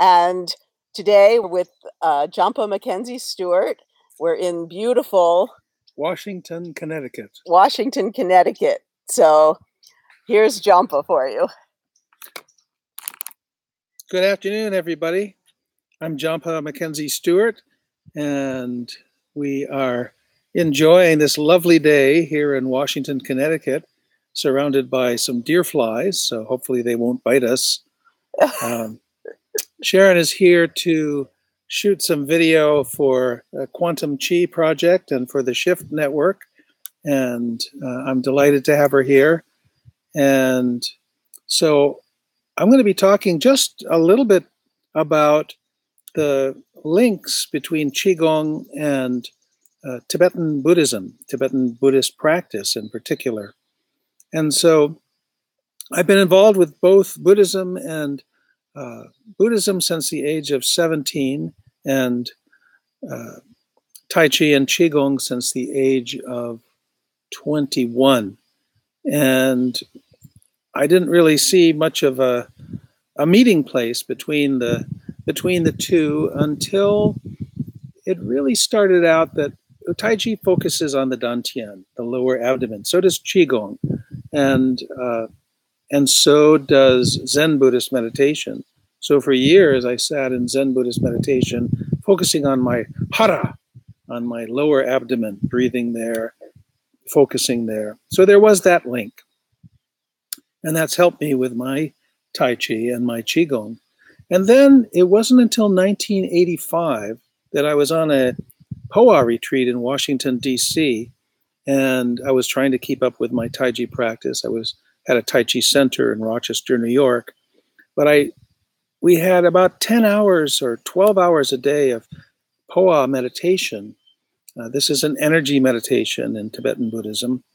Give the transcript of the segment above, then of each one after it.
And today we're with Jampa Mackenzie Stewart. We're in beautiful Washington, Connecticut. Washington, Connecticut. So here's Jampa for you. Good afternoon, everybody. I'm Jampa Mackenzie Stewart, and we are enjoying this lovely day here in Washington, Connecticut, surrounded by some deer flies, so hopefully they won't bite us. Sharron is here to shoot some video for a Quantum Chi project and for the Shift Network, and I'm delighted to have her here. And so I'm going to be talking just a little bit about the links between QiGong and Tibetan Buddhism, Tibetan Buddhist practice in particular. And so I've been involved with both Buddhism and Buddhism since the age of 17, and Tai Chi and QiGong since the age of 21. And I didn't really see much of a meeting place between the two until it really started out that Tai Chi focuses on the dantian, the lower abdomen. So does QiGong, and so does Zen Buddhist meditation. So for years, I sat in Zen Buddhist meditation, focusing on my hara, on my lower abdomen, breathing there, focusing there. So there was that link. And that's helped me with my Tai Chi and my QiGong. And then it wasn't until 1985 that I was on a POA retreat in Washington, D.C., and I was trying to keep up with my Tai Chi practice. I had a Tai Chi center in Rochester, New York, but we had about 10 hours or 12 hours a day of POA meditation. This is an energy meditation in Tibetan Buddhism.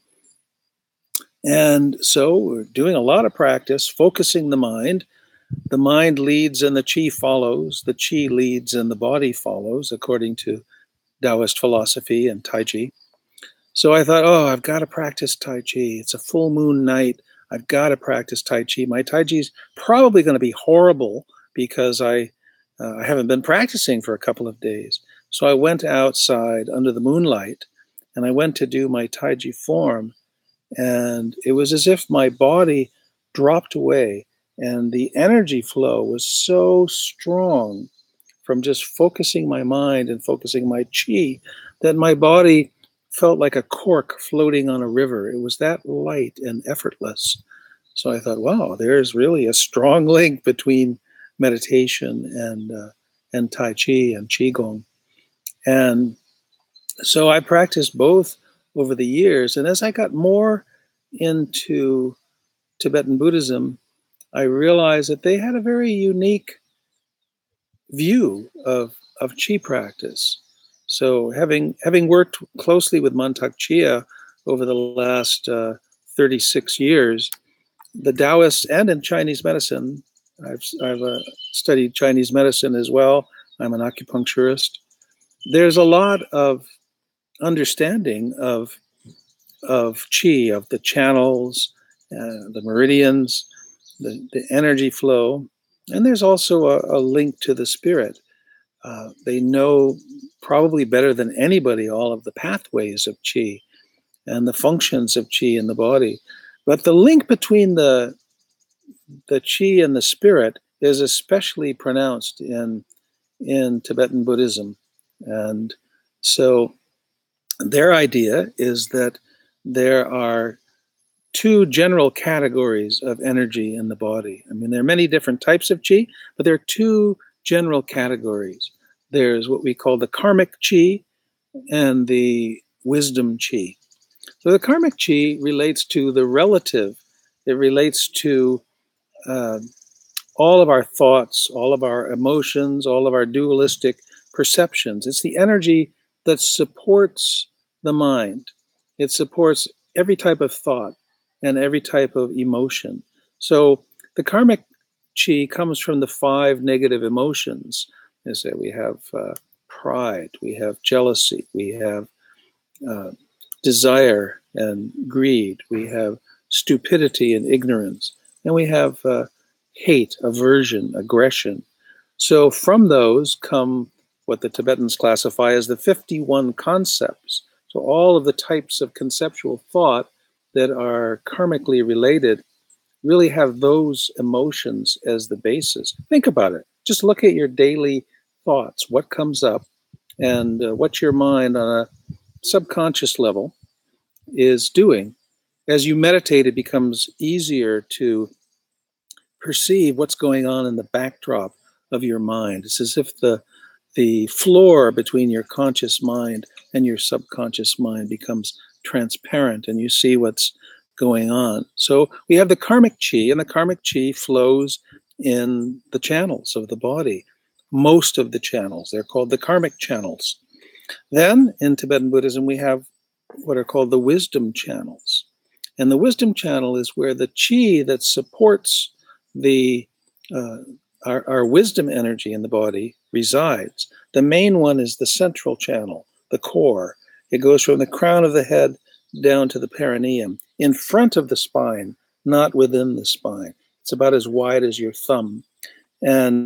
And so we're doing a lot of practice, focusing the mind. The mind leads and the Chi follows. The Chi leads and the body follows, according to Taoist philosophy and Tai Chi. So I thought, I've got to practice Tai Chi. It's a full moon night. I've got to practice Tai Chi. My Tai Chi is probably going to be horrible because I haven't been practicing for a couple of days. So I went outside under the moonlight, and I went to do my Tai Chi form. And it was as if my body dropped away, and the energy flow was so strong from just focusing my mind and focusing my Chi that my body felt like a cork floating on a river. It was that light and effortless. So I thought, wow, there's really a strong link between meditation and Tai Chi and QiGong. And so I practiced both over the years. And as I got more into Tibetan Buddhism, I realized that they had a very unique view of Chi practice. So having worked closely with Mantak Chia over the last 36 years, the Taoists and in Chinese medicine, I've studied Chinese medicine as well. I'm an acupuncturist. There's a lot of understanding of Chi, of the channels, the meridians, the energy flow. And there's also a link to the spirit. They know probably better than anybody all of the pathways of Chi and the functions of Chi in the body. But the link between the Chi and the spirit is especially pronounced in Tibetan Buddhism. And so their idea is that there are two general categories of energy in the body. I mean, there are many different types of Chi, but there are two general categories. There's what we call the Karmic Chi and the Wisdom Chi. So the Karmic Chi relates to the relative. It relates to all of our thoughts, all of our emotions, all of our dualistic perceptions. It's the energy that supports the mind. It supports every type of thought and every type of emotion. So the Karmic Chi comes from the 5 negative emotions. As I say, we have pride, we have jealousy, we have uh, desire and greed. We have stupidity and ignorance. And we have hate, aversion, aggression. So from those come what the Tibetans classify as the 51 concepts. So all of the types of conceptual thought that are karmically related really have those emotions as the basis. Think about it. Just look at your daily thoughts, what comes up, and what your mind on a subconscious level is doing. As you meditate, it becomes easier to perceive what's going on in the backdrop of your mind. It's as if the floor between your conscious mind and your subconscious mind becomes transparent and you see what's going on. So we have the Karmic Chi, and the Karmic Chi flows in the channels of the body. Most of the channels, they're called the Karmic channels. Then in Tibetan Buddhism, we have what are called the wisdom channels. And the wisdom channel is where the chi that supports the our wisdom energy in the body resides. The main one is the central channel, the core. It goes from the crown of the head down to the perineum, in front of the spine, not within the spine. It's about as wide as your thumb. And